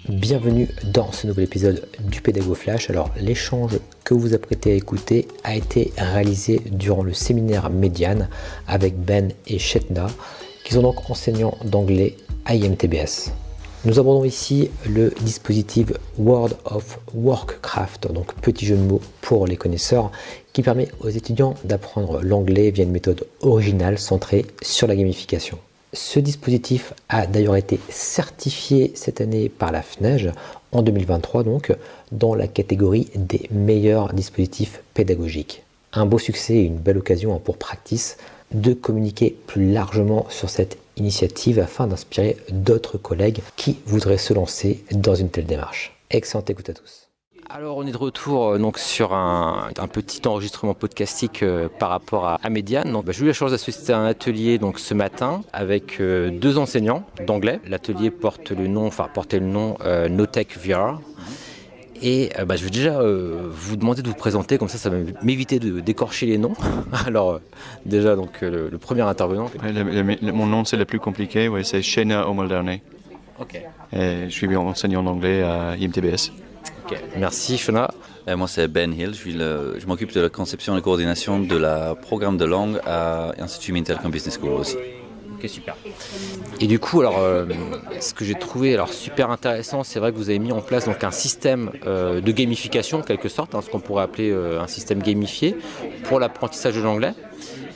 Bienvenue dans ce nouvel épisode du Pédago Flash. Alors, l'échange que vous vous apprêtez à écouter a été réalisé durant le séminaire Médiane avec Ben et Chetna, qui sont donc enseignants d'anglais à IMTBS. Nous abordons ici le dispositif World of Warcraft, donc petit jeu de mots pour les connaisseurs, qui permet aux étudiants d'apprendre l'anglais via une méthode originale centrée sur la gamification. Ce dispositif a d'ailleurs été certifié cette année par la FNEJ en 2023 donc dans la catégorie des meilleurs dispositifs pédagogiques. Un beau succès et une belle occasion pour Practice de communiquer plus largement sur cette initiative afin d'inspirer d'autres collègues qui voudraient se lancer dans une telle démarche. Excellente écoute à tous. Alors on est de retour donc sur un petit enregistrement podcastique par rapport à Médiane. Donc, j'ai eu la chance d'assister à un atelier donc, ce matin avec deux enseignants d'anglais. L'atelier portait le nom NoTech VR. Et je vais déjà vous demander de vous présenter, comme ça va m'éviter de d'écorcher les noms. Alors déjà donc le premier intervenant. Mon nom c'est le plus compliqué, c'est Chetna Omaldane. Ok. Et je suis enseignant d'anglais à IMTBS. Ok, merci Shona. Moi c'est Ben Hill, je m'occupe de la conception et la coordination de la programme de langue à l'Institut Mintelcom Business School aussi. Ok, super. Et du coup, alors, ce que j'ai trouvé super intéressant, c'est vrai que vous avez mis en place donc, un système de gamification, en quelque sorte, ce qu'on pourrait appeler un système gamifié pour l'apprentissage de l'anglais.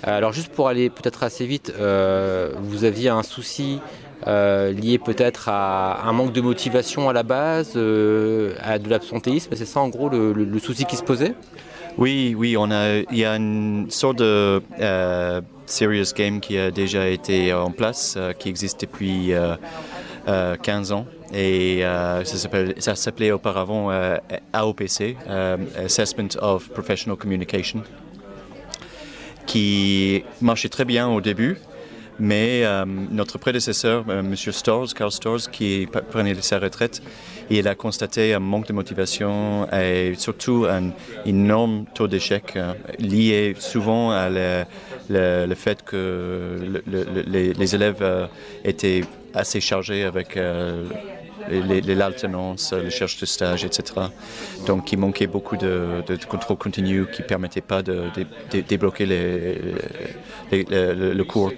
Alors juste pour aller peut-être assez vite, vous aviez un souci lié peut-être à un manque de motivation à la base, à de l'absentéisme, c'est ça en gros le souci qui se posait ? Oui, il y a une sorte de serious game qui a déjà été en place, qui existe depuis 15 ans. Et ça s'appelait auparavant AOPC, Assessment of Professional Communication, qui marchait très bien au début. Mais notre prédécesseur, M. Karl Storz, qui prenait sa retraite, il a constaté un manque de motivation et surtout un énorme taux d'échec lié souvent à le fait que les élèves étaient assez chargés avec l'alternance, les recherches de stage, etc. Donc il manquait beaucoup de contrôle continu qui ne permettait pas de débloquer le cours.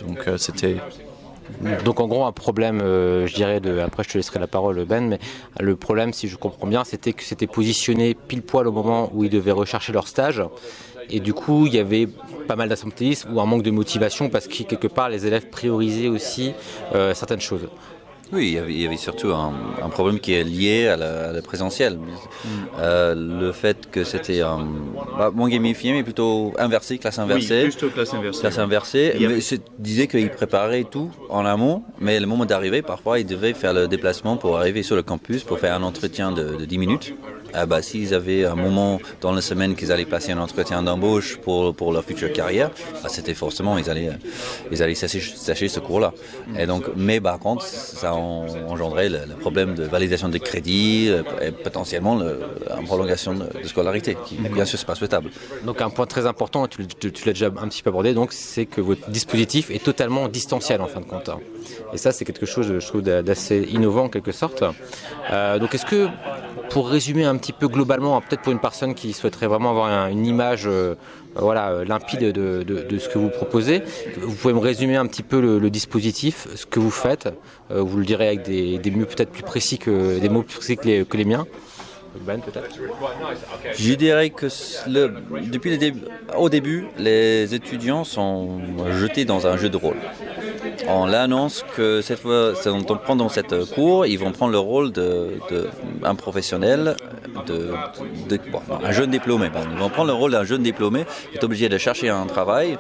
Donc en gros un problème, je dirais, après je te laisserai la parole Ben, mais le problème si je comprends bien c'était que c'était positionné pile poil au moment où ils devaient rechercher leur stage et du coup il y avait pas mal d'absentéisme ou un manque de motivation parce que quelque part les élèves priorisaient aussi certaines choses. Oui, il y avait surtout un problème qui est lié à la présentielle. Le fait que c'était moins gamifié, mais plutôt inversé, classe inversée. Oui, plutôt classe inversée. Classe inversée. Il disait qu'il préparait tout en amont, mais le moment d'arriver, parfois, ils devaient faire le déplacement pour arriver sur le campus, pour faire un entretien de 10 minutes. S'ils avaient un moment dans la semaine qu'ils allaient passer un entretien d'embauche pour leur future carrière, c'était forcément, ils allaient sâcher ce cours-là. Et donc, mais par contre, ça engendrait le problème de validation des crédits et potentiellement une prolongation de scolarité, qui bien sûr, c'est pas souhaitable. Donc un point très important, tu l'as déjà un petit peu abordé, donc c'est que votre dispositif est totalement distanciel en fin de compte. Et ça, c'est quelque chose, je trouve, d'assez innovant en quelque sorte. Donc est-ce que, pour résumer un petit peu globalement, peut-être pour une personne qui souhaiterait vraiment avoir une image limpide de ce que vous proposez, vous pouvez me résumer un petit peu le dispositif, ce que vous faites, vous le direz avec des mots peut-être plus précis que les miens. Ben, peut-être. Je dirais que au début, les étudiants sont jetés dans un jeu de rôle. On l'annonce que cette fois, pendant cette cours, ils vont prendre le rôle d'un professionnel, un jeune diplômé. Ils vont prendre le rôle d'un jeune diplômé qui est obligé de chercher un travail,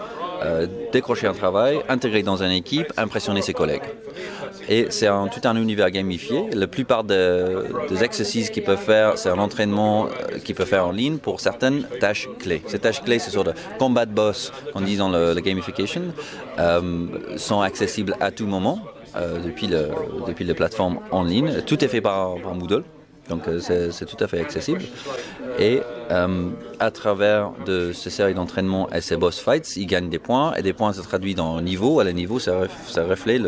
décrocher un travail, intégrer dans une équipe, impressionner ses collègues. Et c'est tout un univers gamifié. La plupart des exercices qu'ils peuvent faire, c'est un entraînement qu'ils peuvent faire en ligne pour certaines tâches clés. Ces tâches clés, ce sont de combat de boss, qu'on dit dans le gamification, sont accessibles à tout moment depuis les plateformes en ligne. Tout est fait par Moodle. Donc c'est tout à fait accessible. Et à travers de ces séries d'entraînement et ces boss fights, ils gagnent des points, et des points se traduisent dans le niveau, et le niveau, ça reflète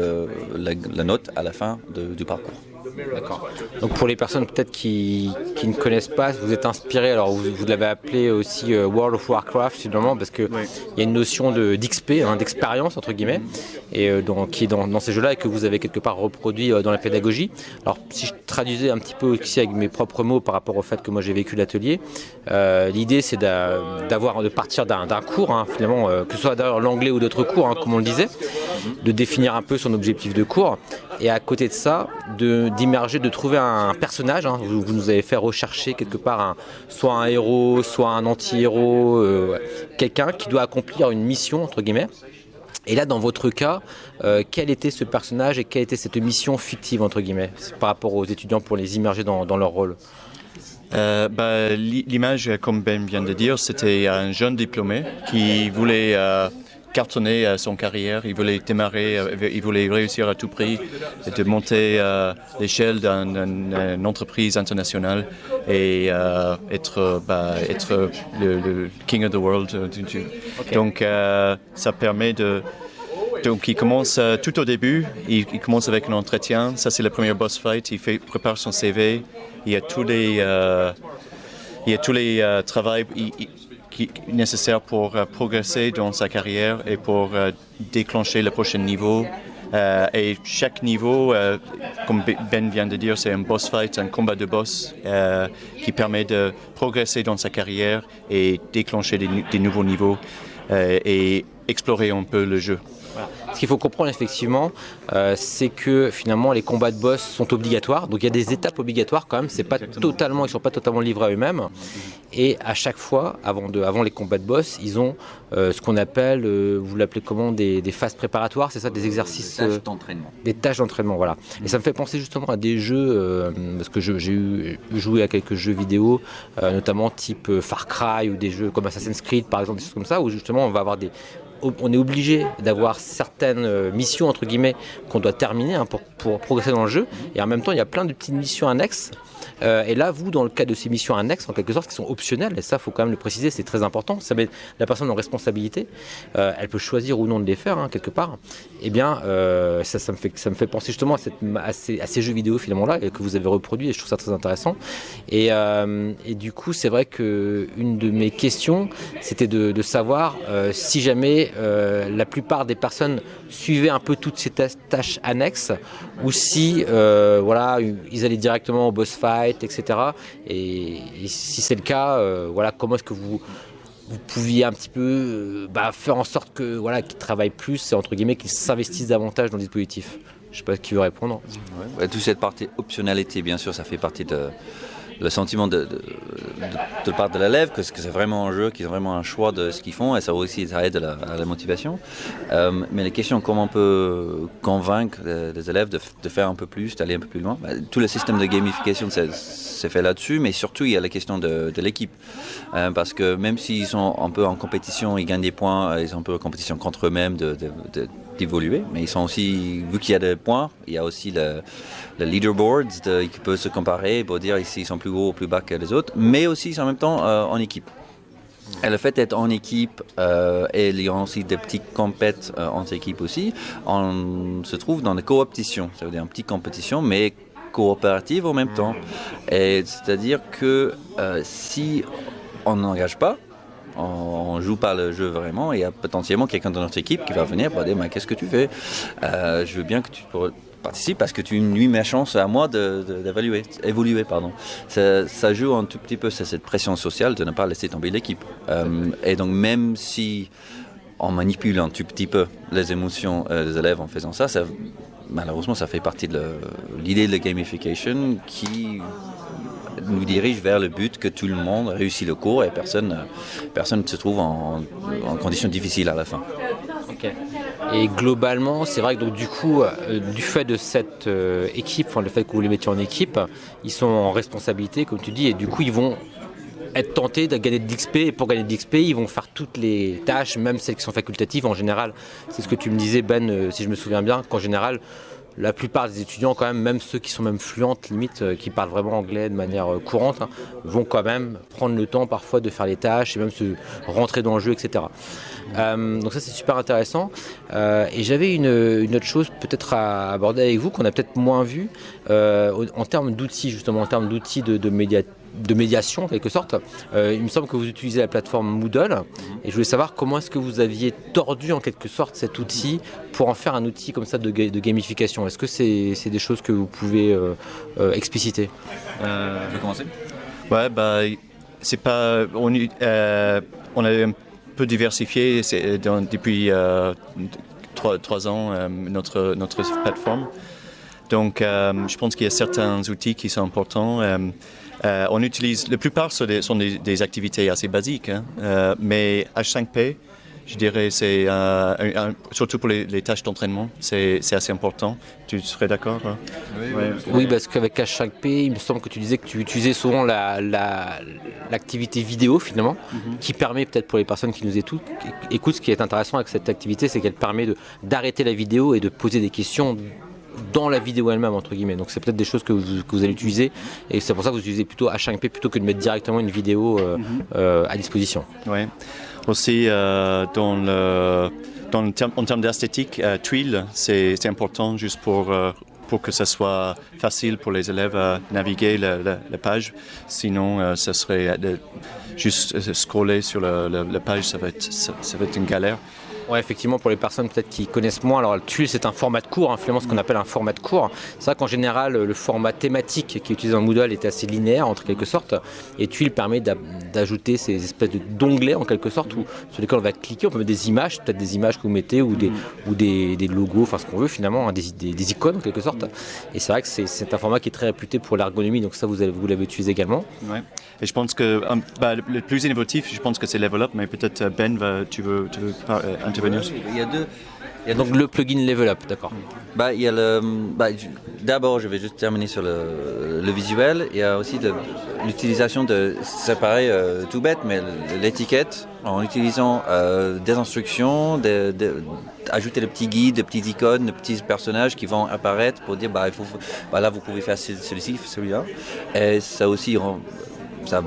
la note à la fin du parcours. D'accord. Donc pour les personnes peut-être qui ne connaissent pas, vous êtes inspiré, alors vous l'avez appelé aussi World of Warcraft finalement, parce qu'il y a une notion d'XP, d'expérience entre guillemets, et qui est dans ces jeux-là et que vous avez quelque part reproduit dans la pédagogie. Alors si je traduisais un petit peu ici avec mes propres mots par rapport au fait que moi j'ai vécu l'atelier, l'idée c'est de partir d'un cours, finalement, que ce soit d'ailleurs l'anglais ou d'autres cours, comme on le disait, de définir un peu son objectif de cours, et à côté de ça, d'immerger, de trouver un personnage. Vous nous avez fait rechercher quelque part soit un héros, soit un anti-héros, quelqu'un qui doit accomplir une mission, entre guillemets. Et là, dans votre cas, quel était ce personnage et quelle était cette mission fictive, entre guillemets, par rapport aux étudiants pour les immerger dans leur rôle? L'image, comme Ben vient de dire, c'était un jeune diplômé qui voulait cartonner son carrière, il voulait démarrer, il voulait réussir à tout prix, de monter l'échelle d'une entreprise internationale et être le king of the world. Okay. Donc ça permet de... Donc il commence tout au début, il commence avec un entretien, ça c'est le premier boss fight, il prépare son CV, il y a tous les travaux nécessaires pour progresser dans sa carrière et pour déclencher le prochain niveau. Et chaque niveau, comme Ben vient de dire, c'est un boss fight, un combat de boss qui permet de progresser dans sa carrière et déclencher des nouveaux niveaux et explorer un peu le jeu. Voilà. Ce qu'il faut comprendre effectivement, c'est que finalement les combats de boss sont obligatoires. Donc il y a des étapes obligatoires quand même. Ils ne sont pas totalement livrés à eux-mêmes. Et à chaque fois, avant les combats de boss, ils ont ce qu'on appelle, vous l'appelez comment, des phases préparatoires, c'est ça, des exercices, des tâches d'entraînement. Des tâches d'entraînement, voilà. Et ça me fait penser justement à des jeux, parce que j'ai joué à quelques jeux vidéo, notamment type Far Cry ou des jeux comme Assassin's Creed par exemple, des choses comme ça, où justement on va avoir on est obligé d'avoir certaines missions entre guillemets qu'on doit terminer pour progresser dans le jeu, et en même temps il y a plein de petites missions annexes. Et là, vous, dans le cas de ces missions annexes, en quelque sorte, qui sont optionnelles, et ça, il faut quand même le préciser, c'est très important, ça met la personne en responsabilité, elle peut choisir ou non de les faire, quelque part, et bien, ça me fait penser justement à ces jeux vidéo, finalement-là, que vous avez reproduits, et je trouve ça très intéressant. Et du coup, c'est vrai qu'une de mes questions, c'était de savoir si jamais la plupart des personnes suivaient un peu toutes ces tâches annexes, ou si, ils allaient directement au boss fight, etc. Et si c'est le cas, comment est-ce que vous pouviez un petit peu faire en sorte que qu'ils travaillent plus, entre guillemets, qu'ils s'investissent davantage dans le dispositif? Je ne sais pas qui veut répondre. Ouais, toute cette partie optionnalité, bien sûr, ça fait partie le sentiment de part de l'élève que c'est vraiment un jeu, qu'ils ont vraiment un choix de ce qu'ils font, et ça aussi ça aide à la motivation. Mais la question, comment on peut convaincre les élèves de faire un peu plus, d'aller un peu plus loin, tout le système de gamification c'est fait là-dessus, mais surtout il y a la question de l'équipe. Parce que même s'ils sont un peu en compétition, ils gagnent des points, ils sont un peu en compétition contre eux-mêmes d'évoluer, mais ils sont aussi, vu qu'il y a des points, il y a aussi le leaderboard qui peut se comparer pour dire ici ils sont plus gros ou plus bas que les autres, mais aussi en même temps en équipe. Et le fait d'être en équipe et il y a aussi des petites compètes entre équipes aussi, on se trouve dans des coopétitions, ça veut dire une petite compétition, mais coopérative en même temps. Et c'est-à-dire que si on n'engage pas, on joue pas le jeu vraiment, il y a potentiellement quelqu'un de notre équipe qui va venir pour dire qu'est-ce que tu fais, je veux bien que tu participes parce que tu nuis ma chance à moi d'évoluer. Ça joue un tout petit peu cette pression sociale de ne pas laisser tomber l'équipe. Et donc même si on manipule un tout petit peu les émotions des élèves en faisant ça, malheureusement ça fait partie de l'idée de la gamification qui nous dirige vers le but que tout le monde réussit le cours et personne ne se trouve en conditions difficiles à la fin. Okay. Et globalement, c'est vrai que donc, du coup, du fait de cette équipe, le fait que vous les mettiez en équipe, ils sont en responsabilité, comme tu dis, et du coup, ils vont être tentés de gagner de l'XP, et pour gagner de l'XP, ils vont faire toutes les tâches, même celles qui sont facultatives en général. C'est ce que tu me disais, Ben, si je me souviens bien, qu'en général, la plupart des étudiants, quand même ceux qui sont même fluentes, limite, qui parlent vraiment anglais de manière courante, vont quand même prendre le temps parfois de faire les tâches et même se rentrer dans le jeu, etc. Donc ça, c'est super intéressant. Et j'avais une autre chose peut-être à aborder avec vous, qu'on a peut-être moins vu, en termes d'outils, justement, en termes d'outils de médiation en quelque sorte. Il me semble que vous utilisez la plateforme Moodle et je voulais savoir comment est-ce que vous aviez tordu en quelque sorte cet outil pour en faire un outil comme ça de gamification. Est-ce que c'est des choses que vous pouvez expliciter? Tu veux commencer? Ouais, c'est pas. On a un peu diversifié depuis 3 ans notre plateforme. Donc, je pense qu'il y a certains outils qui sont importants. On utilise, la plupart sont des activités assez basiques, mais H5P, je dirais, c'est surtout pour les tâches d'entraînement, c'est assez important. Tu serais d'accord? Oui, parce qu'avec H5P, il me semble que tu disais que tu utilisais souvent l'activité vidéo finalement, qui permet peut-être pour les personnes qui nous écoutent, ce qui est intéressant avec cette activité, c'est qu'elle permet d'arrêter la vidéo et de poser des questions dans la vidéo elle-même, entre guillemets. Donc c'est peut-être des choses que vous allez utiliser et c'est pour ça que vous utilisez plutôt H5P plutôt que de mettre directement une vidéo à disposition. Oui. Aussi, en termes d'esthétique, Tuile, c'est important juste pour que ça soit facile pour les élèves à naviguer la page. Sinon, ça serait juste scroller sur la page, ça va être une galère. Ouais, effectivement, pour les personnes peut-être qui connaissent moins, alors Tuile c'est un format de cours, finalement ce qu'on appelle un format de cours. C'est vrai qu'en général le format thématique qui est utilisé en Moodle est assez linéaire en quelque sorte, et Tuile permet d'ajouter ces espèces d'onglets en quelque sorte sur lesquels on va cliquer, on peut mettre des images, peut-être des images que vous mettez ou des logos, enfin ce qu'on veut finalement, des icônes en quelque sorte. Et c'est vrai que c'est un format qui est très réputé pour l'ergonomie, donc ça vous l'avez utilisé également. Ouais. Et je pense que le plus innovatif, je pense que c'est Level Up, mais peut-être Ben, tu veux intervenir? Il y a deux. Donc le plugin Level Up, d'accord. D'abord, je vais juste terminer sur le visuel. Il y a aussi l'utilisation c'est pareil, tout bête, mais l'étiquette en utilisant des instructions, ajouter des petits guides, des petites icônes, des petits personnages qui vont apparaître pour dire là vous pouvez faire celui-ci, celui-là. Et ça aussi ça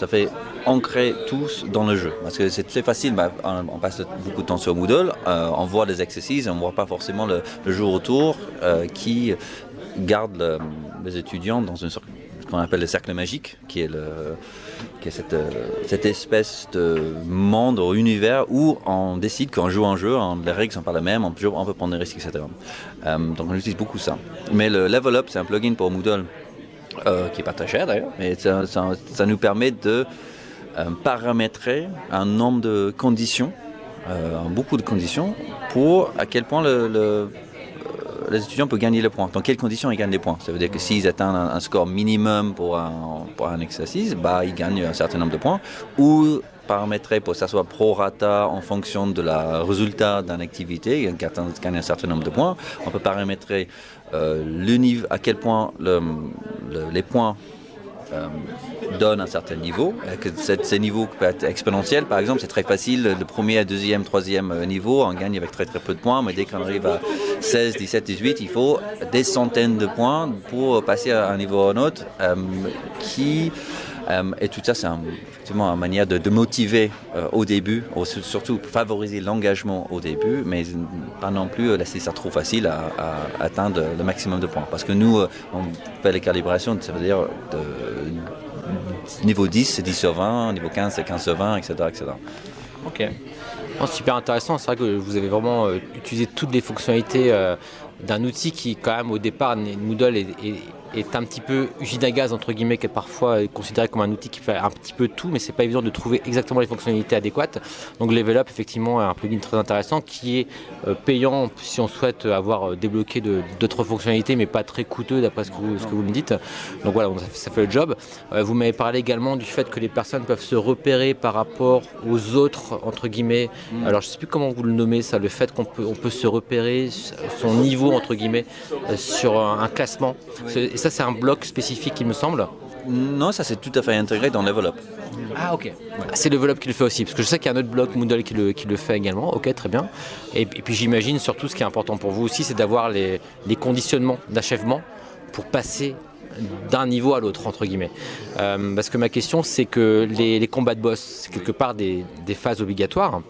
fait ancrer tous dans le jeu. Parce que c'est très facile, on passe beaucoup de temps sur Moodle, on voit des exercices, on ne voit pas forcément le jeu autour qui garde les étudiants dans ce qu'on appelle le cercle magique, qui est cette espèce de monde ou univers où on décide qu'on joue un jeu, les règles ne sont pas les mêmes, on peut prendre des risques, etc. Donc on utilise beaucoup ça. Mais le Level Up, c'est un plugin pour Moodle qui n'est pas très cher d'ailleurs, mais ça nous permet de paramétrer un nombre de conditions, beaucoup de conditions, pour à quel point les étudiants peuvent gagner les points. Dans quelles conditions ils gagnent des points? Ça veut dire que s'ils atteignent un score minimum pour un exercice, ils gagnent un certain nombre de points, ou paramétrer pour que ça soit prorata en fonction de la résultat d'une activité, ils gagnent un certain nombre de points. On peut paramétrer le niveau, à quel point les points donnent un certain niveau. Ces niveaux peuvent être exponentiels, par exemple, c'est très facile, le premier, deuxième, troisième niveau, on gagne avec très très peu de points, mais dès qu'on arrive à 16, 17, 18, il faut des centaines de points pour passer à un niveau ou un autre, et tout ça, c'est effectivement une manière de motiver au début, surtout favoriser l'engagement au début, mais pas non plus laisser ça trop facile à atteindre le maximum de points. Parce que nous, on fait les calibrations, ça veut dire niveau 10, c'est 10 sur 20, niveau 15, c'est 15 sur 20, etc. etc. Ok. C'est super intéressant, c'est vrai que vous avez vraiment utilisé toutes les fonctionnalités d'un outil qui, quand même, au départ, Moodle est un petit peu usine à gaz, entre guillemets, qui est parfois considéré comme un outil qui fait un petit peu tout, mais c'est pas évident de trouver exactement les fonctionnalités adéquates. Donc Level Up, effectivement, est un plugin très intéressant qui est payant si on souhaite avoir débloqué d'autres fonctionnalités, mais pas très coûteux d'après ce que vous me dites. Donc voilà, ça fait le job. Vous m'avez parlé également du fait que les personnes peuvent se repérer par rapport aux autres, entre guillemets. Alors je sais plus comment vous le nommez, ça, le fait qu'on peut se repérer son niveau, entre guillemets, sur un classement. Et ça, c'est un bloc spécifique, il me semble. Non, ça c'est tout à fait intégré dans Level Up. Ah ok, c'est Level Up qui le fait aussi, parce que je sais qu'il y a un autre blog Moodle qui le fait également, ok très bien. Et puis j'imagine surtout ce qui est important pour vous aussi, c'est d'avoir les conditionnements d'achèvement pour passer d'un niveau à l'autre, entre guillemets. Parce que ma question, c'est que les combats de boss, c'est quelque part des phases obligatoires.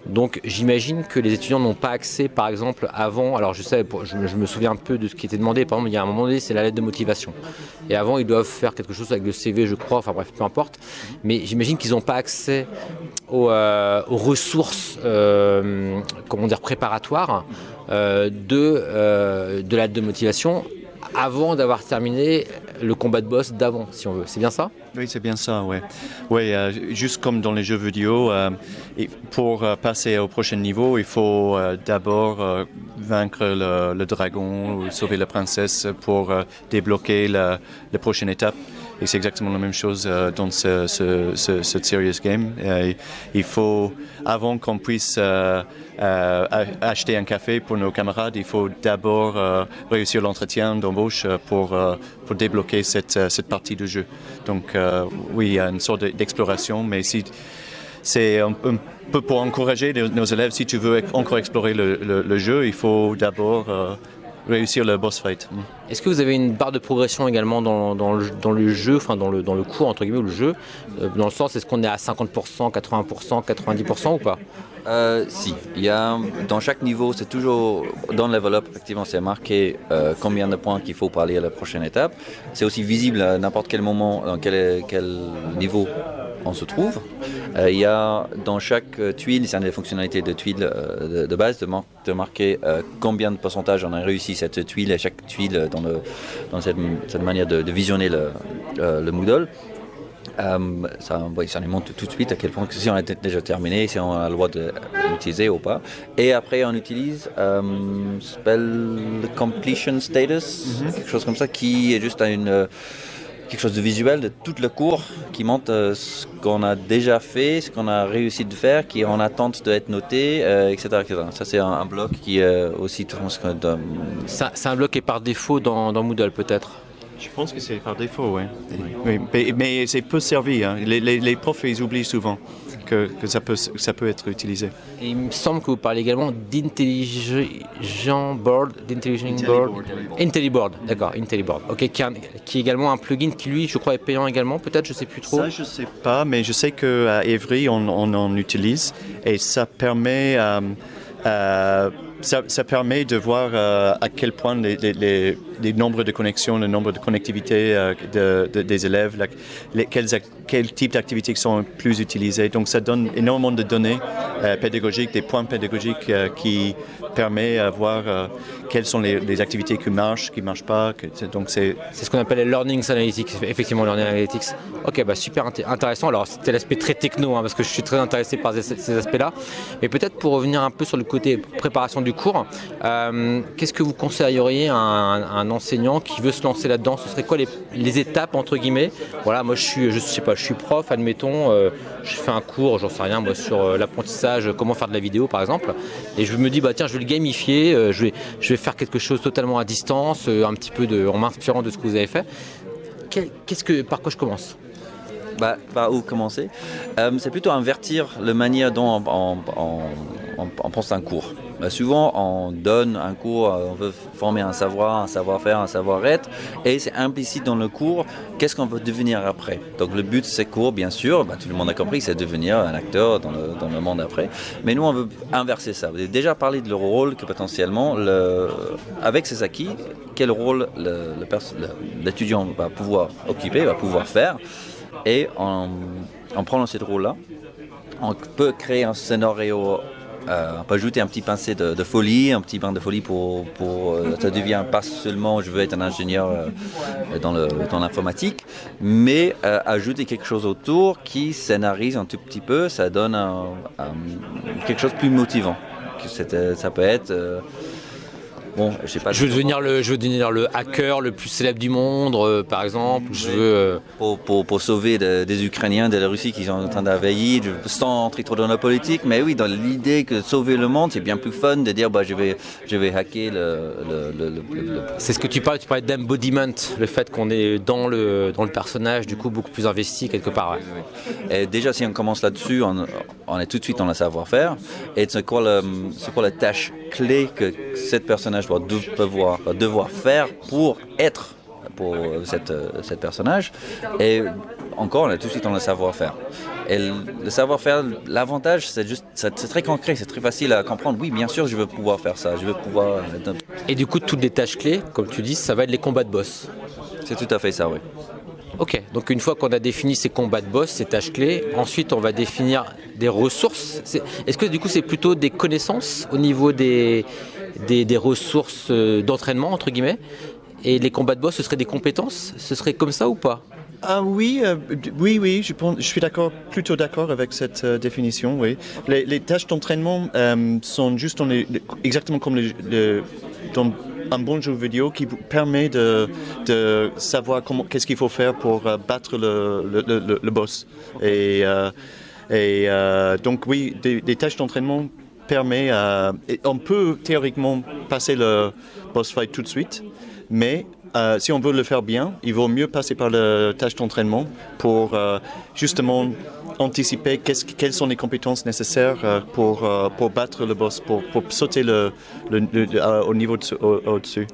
Donc j'imagine que les étudiants n'ont pas accès, par exemple, avant, alors je me souviens un peu de ce qui était demandé, par exemple, il y a un moment donné, c'est la lettre de motivation. Et avant, ils doivent faire quelque chose avec le CV, je crois, enfin bref, peu importe. Mais j'imagine qu'ils n'ont pas accès aux ressources, préparatoires de la lettre de motivation avant d'avoir terminé le combat de boss d'avant, si on veut. C'est bien ça ? Oui, c'est bien ça, oui. Oui, juste comme dans les jeux vidéo, pour passer au prochain niveau, il faut d'abord vaincre le dragon ou sauver la princesse pour débloquer la prochaine étape. Et c'est exactement la même chose dans ce serious game. Il faut, avant qu'on puisse acheter un café pour nos camarades, il faut d'abord réussir l'entretien d'embauche pour débloquer cette partie du jeu. Donc oui, il y a une sorte d'exploration, mais c'est un peu pour encourager nos élèves, si tu veux encore explorer le jeu, il faut d'abord réussir le boss fight. Est-ce que vous avez une barre de progression également dans le jeu, enfin dans le cours entre guillemets, ou le jeu, dans le sens est-ce qu'on est à 50%, 80%, 90% ou pas? Si, il y a dans chaque niveau, c'est toujours dans le level up, effectivement, c'est marqué combien de points qu'il faut pour aller à la prochaine étape. C'est aussi visible à n'importe quel moment, dans quel niveau on se trouve. Il y a dans chaque tuile, c'est une des fonctionnalités de tuile de base, de marquer combien de pourcentage on a réussi cette tuile, et chaque tuile dans cette manière de visionner le Moodle. Ça nous montre tout de suite à quel point si on a déjà terminé, si on a le droit de l'utiliser ou pas. Et après on utilise s'appelle completion status, quelque chose comme ça, qui est juste quelque chose de visuel de tout le cours qui montre ce qu'on a déjà fait, ce qu'on a réussi de faire, qui est en attente d'être noté, etc., etc. Ça c'est un bloc qui est aussi tout C'est un bloc qui est par défaut dans Moodle peut-être. Je pense que c'est par défaut, oui. Mais c'est peu servi. Hein. Les profs, ils oublient souvent que ça peut être utilisé. Et il me semble que vous parlez également d'Intelligent Board. IntelliBoard, d'accord, IntelliBoard. Ok, qui est également un plugin qui, lui, je crois, est payant également, peut-être, je ne sais plus trop. Ça, je ne sais pas, mais je sais qu'à Évry, on en utilise et ça permet... Ça permet de voir à quel point les nombres de connexions, le nombre de connectivités des élèves, quel type d'activités sont plus utilisées. Donc ça donne énormément de données pédagogiques, des points pédagogiques qui permettent de voir quelles sont les activités qui ne marchent pas. Donc c'est ce qu'on appelle les Learning Analytics, effectivement, Learning Analytics. Ok, super intéressant. Alors c'était l'aspect très techno, parce que je suis très intéressé par ces aspects-là. Mais peut-être pour revenir un peu sur le côté préparation du cours, qu'est-ce que vous conseilleriez à un enseignant qui veut se lancer là-dedans? Ce serait quoi les étapes entre guillemets? Voilà, moi je suis prof, admettons, je fais un cours, j'en sais rien, moi sur l'apprentissage, comment faire de la vidéo par exemple, et je me dis tiens, je vais le gamifier, je vais faire quelque chose totalement à distance, un petit peu en m'inspirant de ce que vous avez fait. Par quoi je commence? Par où commencer? C'est plutôt invertir la manière dont on pense un cours. Souvent, on donne un cours, on veut former un savoir, un savoir-faire, un savoir-être, et c'est implicite dans le cours, qu'est-ce qu'on veut devenir après. Donc le but de ces cours, bien sûr, tout le monde a compris, c'est devenir un acteur dans le monde après. Mais nous, on veut inverser ça. Vous avez déjà parlé de le rôle que potentiellement, avec ses acquis, quel rôle l'étudiant va pouvoir occuper, va pouvoir faire. Et en prenant ce rôle-là, on peut créer un scénario, on peut ajouter un petit pincé de folie, un petit brin de folie pour ça devient pas seulement je veux être un ingénieur dans l'informatique, mais ajouter quelque chose autour qui scénarise un tout petit peu, ça donne quelque chose de plus motivant. Ça peut être bon, je sais pas. Je veux devenir le hacker le plus célèbre du monde, par exemple. Je veux pour sauver des Ukrainiens de la Russie qui sont en train d'envahir, sans entrer trop dans la politique. Mais oui, dans l'idée que sauver le monde, c'est bien plus fun de dire je vais hacker le. C'est ce que tu parlais d'embodiment, le fait qu'on est dans le personnage, du coup beaucoup plus investi quelque part. Ouais. Et déjà, si on commence là-dessus, on est tout de suite dans le savoir-faire. Et c'est quoi la tâche clé que cette personnage va devoir faire pour être pour cette personnage. Et encore, on est tout de suite dans le savoir-faire. Et le savoir-faire, l'avantage, c'est très concret, c'est très facile à comprendre. Oui, bien sûr, je veux pouvoir faire ça, je veux pouvoir. Et du coup, toutes les tâches clés, comme tu dis, ça va être les combats de boss. C'est tout à fait ça, oui. Ok, donc une fois qu'on a défini ces combats de boss, ces tâches clés, ensuite on va définir des ressources. Est-ce que du coup c'est plutôt des connaissances au niveau des ressources d'entraînement, entre guillemets, et les combats de boss, ce seraient des compétences? Ce serait comme ça ou pas? Ah oui, oui, je suis plutôt d'accord avec cette définition, oui. Les tâches d'entraînement sont juste exactement comme dans un bon jeu vidéo qui vous permet de savoir qu'est-ce qu'il faut faire pour battre le boss. Et donc oui, des tâches d'entraînement permet on peut théoriquement passer le boss fight tout de suite, mais si on veut le faire bien, il vaut mieux passer par la tâche d'entraînement pour justement anticiper quelles sont les compétences nécessaires pour battre le boss, pour sauter au niveau au-dessus.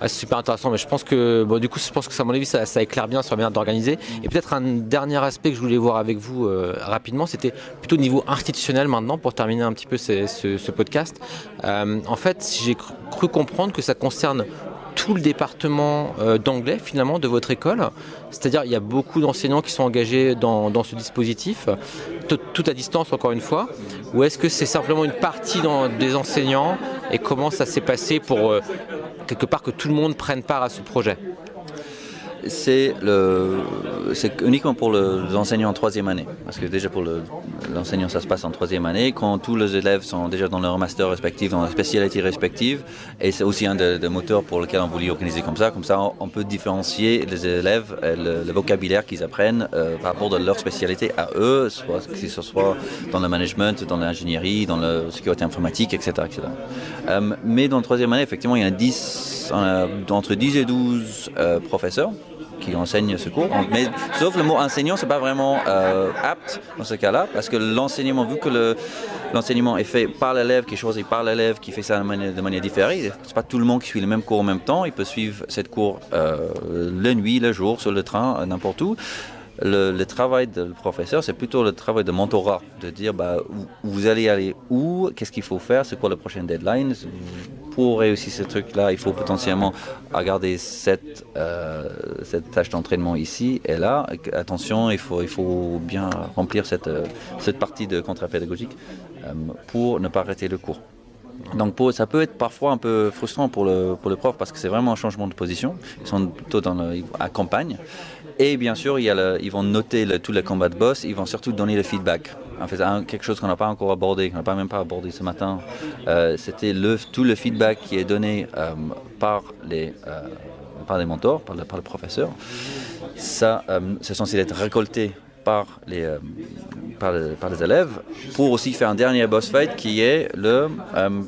Ah, c'est super intéressant, mais je pense que du coup, à mon avis, ça éclaire bien sur la manière d'organiser. Et peut-être un dernier aspect que je voulais voir avec vous rapidement, c'était plutôt au niveau institutionnel maintenant, pour terminer un petit peu ce podcast. En fait, j'ai cru comprendre que ça concerne tout le département d'anglais finalement de votre école, c'est-à-dire il y a beaucoup d'enseignants qui sont engagés dans ce dispositif, tout à distance encore une fois, ou est-ce que c'est simplement une partie des enseignants et comment ça s'est passé pour quelque part que tout le monde prenne part à ce projet? C'est uniquement pour les enseignants en troisième année. Parce que déjà pour l'enseignant, ça se passe en troisième année, quand tous les élèves sont déjà dans leur master respectif, dans leur spécialité respective. Et c'est aussi un des moteurs pour lequel on voulait organiser comme ça. Comme ça, on peut différencier les élèves, le vocabulaire qu'ils apprennent par rapport à leur spécialité à eux, que ce soit dans le management, dans l'ingénierie, dans la sécurité informatique, etc. Mais dans la troisième année, effectivement, il y a entre 10 et 12 professeurs qui enseignent ce cours. Mais sauf le mot enseignant, c'est pas vraiment apte dans ce cas-là, parce que l'enseignement, vu que l'enseignement est fait par l'élève, qui est choisi par l'élève, qui fait ça de manière différente, c'est pas tout le monde qui suit le même cours en même temps. Il peut suivre cette cours la nuit, le jour, sur le train, n'importe où. Le travail du professeur, c'est plutôt le travail de mentorat, de dire vous allez aller où, qu'est-ce qu'il faut faire, c'est quoi le prochain deadline. Pour réussir ce truc-là, il faut potentiellement regarder cette tâche d'entraînement ici et là. Attention, il faut bien remplir cette partie de contrat pédagogique pour ne pas arrêter le cours. Donc ça peut être parfois un peu frustrant pour le prof parce que c'est vraiment un changement de position. Ils sont plutôt à campagne. Et bien sûr, ils vont noter tous les combats de boss, ils vont surtout donner le feedback. En fait, quelque chose qu'on n'a pas encore abordé, qu'on n'a même pas abordé ce matin, c'était tout le feedback qui est donné par les mentors, par le professeur. Ça, c'est censé être récolté par les élèves pour aussi faire un dernier boss fight qui est le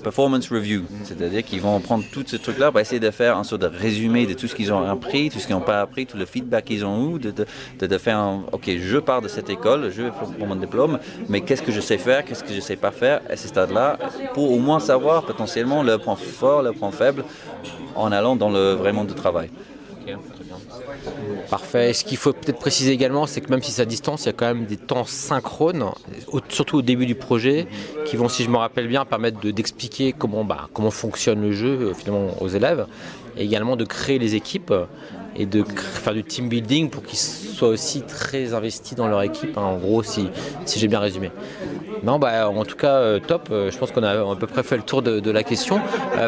performance review. C'est-à-dire qu'ils vont prendre tout ce truc-là pour essayer de faire un sorte de résumé de tout ce qu'ils ont appris, tout ce qu'ils n'ont pas appris, tout le feedback qu'ils ont eu, de faire OK, je pars de cette école, je vais pour mon diplôme, mais qu'est-ce que je sais faire, qu'est-ce que je ne sais pas faire à ce stade-là, pour au moins savoir potentiellement le point fort, le point faible, en allant dans le vrai monde du travail. Okay, très bien. Parfait. Ce qu'il faut peut-être préciser également, c'est que même si c'est à distance, il y a quand même des temps synchrones, surtout au début du projet, qui vont, si je me rappelle bien, permettre d'expliquer comment fonctionne le jeu finalement aux élèves, et également de créer les équipes et de faire du team building pour qu'ils soient aussi très investis dans leur équipe, en gros, si j'ai bien résumé. Non, en tout cas, top. Je pense qu'on a à peu près fait le tour de la question.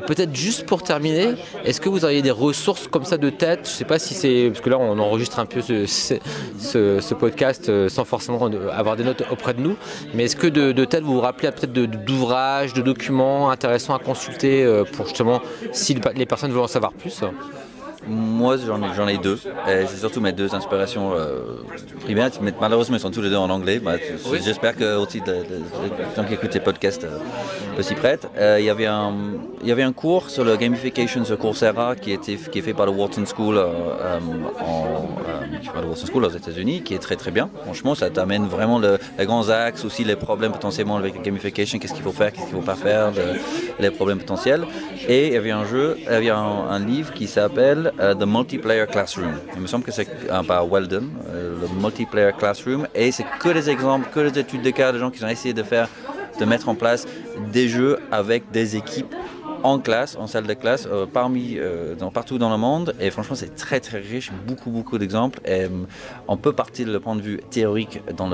Peut-être juste pour terminer, est-ce que vous auriez des ressources comme ça de tête? Je ne sais pas si c'est... Parce que là, on enregistre un peu ce podcast sans forcément avoir des notes auprès de nous. Mais est-ce que de tête, vous vous rappelez peut-être d'ouvrages, de documents intéressants à consulter pour justement, si les personnes veulent en savoir plus? Moi, j'en ai deux. Et c'est surtout mes deux inspirations primaires. Mais malheureusement, ils sont tous les deux en anglais. Oui. J'espère que aussi les gens qui écoutent ces podcasts s'y prêtent. Il y avait un cours sur le gamification sur Coursera qui est fait par le Wharton School aux États-Unis, qui est très très bien. Franchement, ça t'amène vraiment les grands axes, aussi les problèmes potentiellement avec la gamification, qu'est-ce qu'il faut faire, qu'est-ce qu'il ne faut pas faire, les problèmes potentiels. Et il y avait un livre qui s'appelle The Multiplayer Classroom. Il me semble que c'est par Weldon, le Multiplayer Classroom, et c'est que des exemples, que des études de cas de gens qui ont essayé de mettre en place des jeux avec des équipes en classe, en salle de classe, partout dans le monde. Et franchement, c'est très très riche, beaucoup d'exemples. Et on peut partir du point de vue théorique dans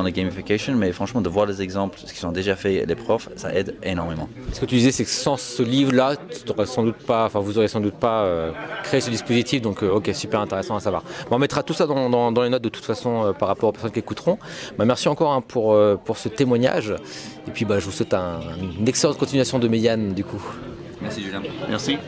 la gamification, mais franchement, de voir des exemples, ce qui sont déjà faits les profs, ça aide énormément. Ce que tu disais, c'est que sans ce livre-là, vous n'aurez sans doute pas créé ce dispositif. Donc, ok, super intéressant à savoir. Bon, on mettra tout ça dans les notes de toute façon par rapport aux personnes qui écouteront. Merci encore pour ce témoignage. Et puis, je vous souhaite une excellente continuation de Médiane, du coup. Merci Julien. Merci.